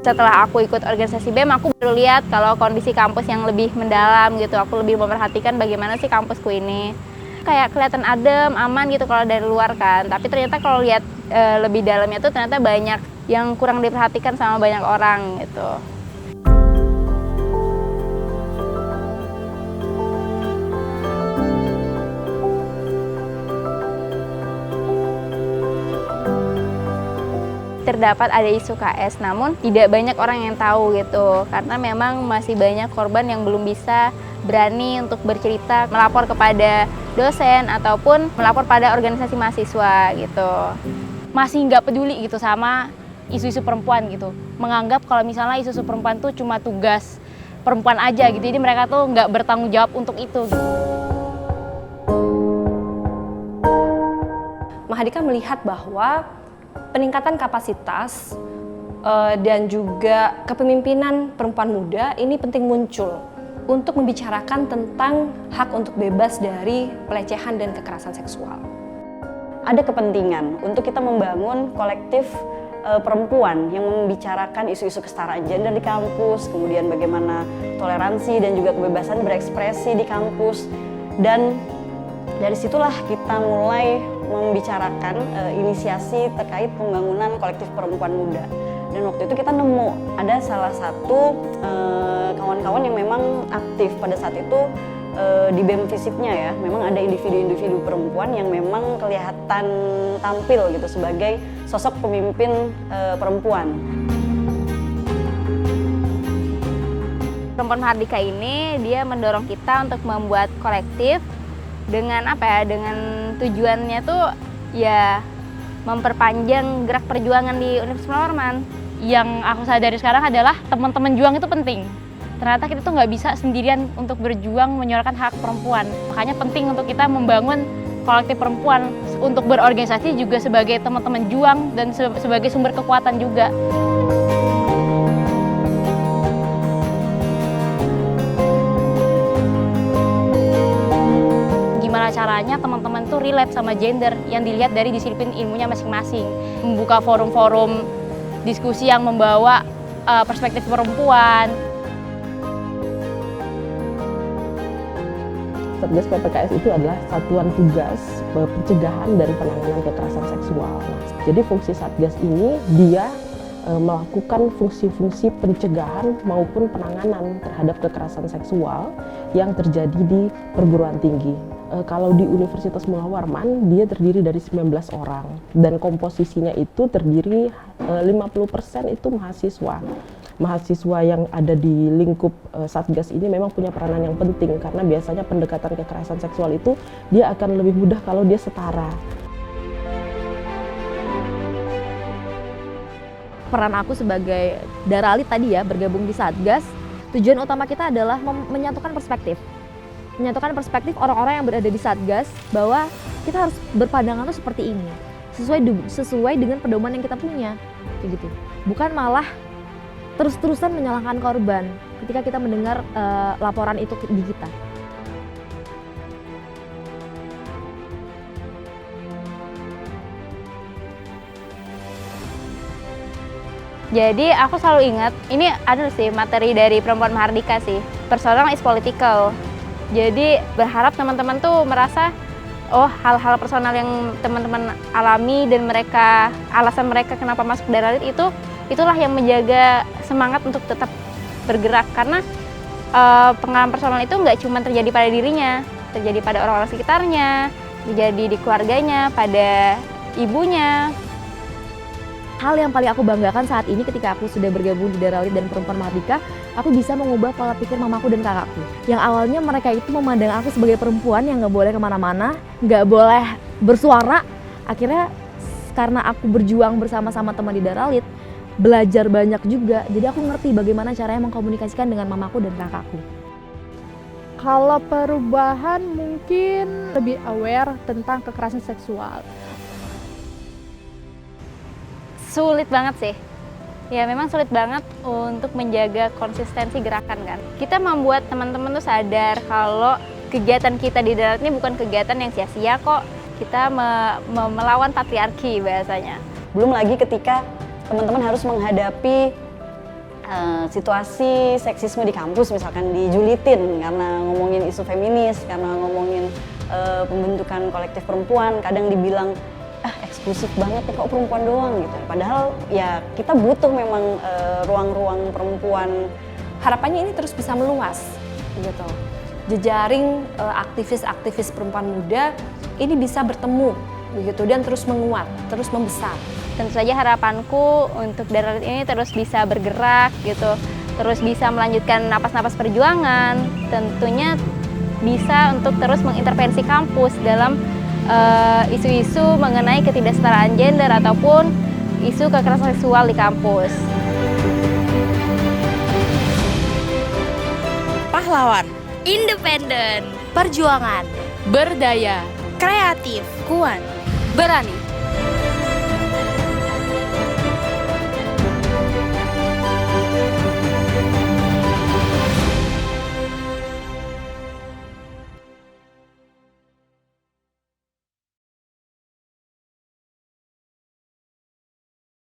Setelah aku ikut organisasi BEM, aku baru lihat kalau kondisi kampus yang lebih mendalam gitu. Aku lebih memperhatikan bagaimana sih kampusku ini. Kayak kelihatan adem, aman gitu kalau dari luar kan. Tapi ternyata kalau lihat lebih dalamnya tuh ternyata banyak yang kurang diperhatikan sama banyak orang gitu. Terdapat ada isu KS, namun tidak banyak orang yang tahu gitu, karena memang masih banyak korban yang belum bisa berani untuk bercerita, melapor kepada dosen ataupun melapor pada organisasi mahasiswa gitu. Masih nggak peduli gitu sama isu-isu perempuan gitu, menganggap kalau misalnya isu-isu perempuan tuh cuma tugas perempuan aja gitu, jadi mereka tuh nggak bertanggung jawab untuk itu gitu. Mahardika melihat bahwa peningkatan kapasitas dan juga kepemimpinan perempuan muda ini penting muncul untuk membicarakan tentang hak untuk bebas dari pelecehan dan kekerasan seksual. Ada kepentingan untuk kita membangun kolektif perempuan yang membicarakan isu-isu kesetaraan gender di kampus, kemudian bagaimana toleransi dan juga kebebasan berekspresi di kampus, dan dari situlah kita mulai membicarakan inisiasi terkait pembangunan kolektif perempuan muda. Dan waktu itu kita nemu ada salah satu kawan-kawan yang memang aktif pada saat itu di BEM Visipnya ya. Memang ada individu-individu perempuan yang memang kelihatan tampil gitu sebagai sosok pemimpin perempuan. Perempuan Mahardika ini dia mendorong kita untuk membuat kolektif dengan apa ya? Dengan tujuannya tuh ya memperpanjang gerak perjuangan di Universitas Munawarman. Yang aku sadari sekarang adalah teman-teman juang itu penting. Ternyata kita tuh nggak bisa sendirian untuk berjuang menyuarakan hak perempuan. Makanya penting untuk kita membangun kolektif perempuan untuk berorganisasi juga sebagai teman-teman juang dan sebagai sumber kekuatan juga. Gimana caranya teman-teman tuh relate sama gender yang dilihat dari disiplin ilmunya masing-masing. Membuka forum-forum diskusi yang membawa perspektif perempuan. Satgas PPKS itu adalah satuan tugas pencegahan dan penanganan kekerasan seksual. Jadi fungsi Satgas ini dia melakukan fungsi-fungsi pencegahan maupun penanganan terhadap kekerasan seksual yang terjadi di perguruan tinggi. Kalau di Universitas Munawarman dia terdiri dari 19 orang dan komposisinya itu terdiri 50% itu mahasiswa. Mahasiswa yang ada di lingkup Satgas ini memang punya peranan yang penting karena biasanya pendekatan kekerasan seksual itu dia akan lebih mudah kalau dia setara. Peran aku sebagai Daralit tadi ya bergabung di Satgas, tujuan utama kita adalah menyatukan perspektif. Menyatukan perspektif orang-orang yang berada di Satgas bahwa kita harus berpandangan tuh seperti ini. Sesuai dengan pedoman yang kita punya. Kayak gitu. Bukan malah terus-terusan menyalahkan korban ketika kita mendengar laporan itu di kita. Jadi aku selalu ingat, ini ada sih materi dari Perempuan Mahardika sih, personal is political. Jadi berharap teman-teman tuh merasa, oh hal-hal personal yang teman-teman alami dan mereka, alasan mereka kenapa masuk Daralit itulah yang menjaga semangat untuk tetap bergerak. Karena pengalaman personal itu nggak cuma terjadi pada dirinya, terjadi pada orang-orang sekitarnya, terjadi di keluarganya, pada ibunya. Hal yang paling aku banggakan saat ini ketika aku sudah bergabung di Daralit dan Perempuan Mahardika, aku bisa mengubah pola pikir mamaku dan kakakku. Yang awalnya mereka itu memandang aku sebagai perempuan yang nggak boleh kemana-mana, nggak boleh bersuara. Akhirnya karena aku berjuang bersama-sama teman di Daralit, belajar banyak juga. Jadi aku ngerti bagaimana caranya mengkomunikasikan dengan mamaku dan kakakku. Kalau perubahan mungkin lebih aware tentang kekerasan seksual. Sulit banget sih. Ya memang sulit banget untuk menjaga konsistensi gerakan kan. Kita membuat teman-teman tuh sadar kalau kegiatan kita di Daralit ini bukan kegiatan yang sia-sia kok. Kita melawan patriarki bahasanya. Belum lagi ketika teman-teman harus menghadapi situasi seksisme di kampus misalkan dijulitin karena ngomongin isu feminis, karena ngomongin pembentukan kolektif perempuan, kadang dibilang eksklusif banget ya kok perempuan doang gitu. Padahal ya kita butuh memang ruang-ruang perempuan. Harapannya ini terus bisa meluas gitu. Jejaring aktivis-aktivis perempuan muda ini bisa bertemu begitu dan terus menguat, terus membesar. Tentu saja harapanku untuk Daralit ini terus bisa bergerak gitu, terus bisa melanjutkan napas-napas perjuangan, tentunya bisa untuk terus mengintervensi kampus dalam isu-isu mengenai ketidaksetaraan gender ataupun isu kekerasan seksual di kampus. Pahlawan, independen, perjuangan, Berdaya, kreatif, kuat, berani.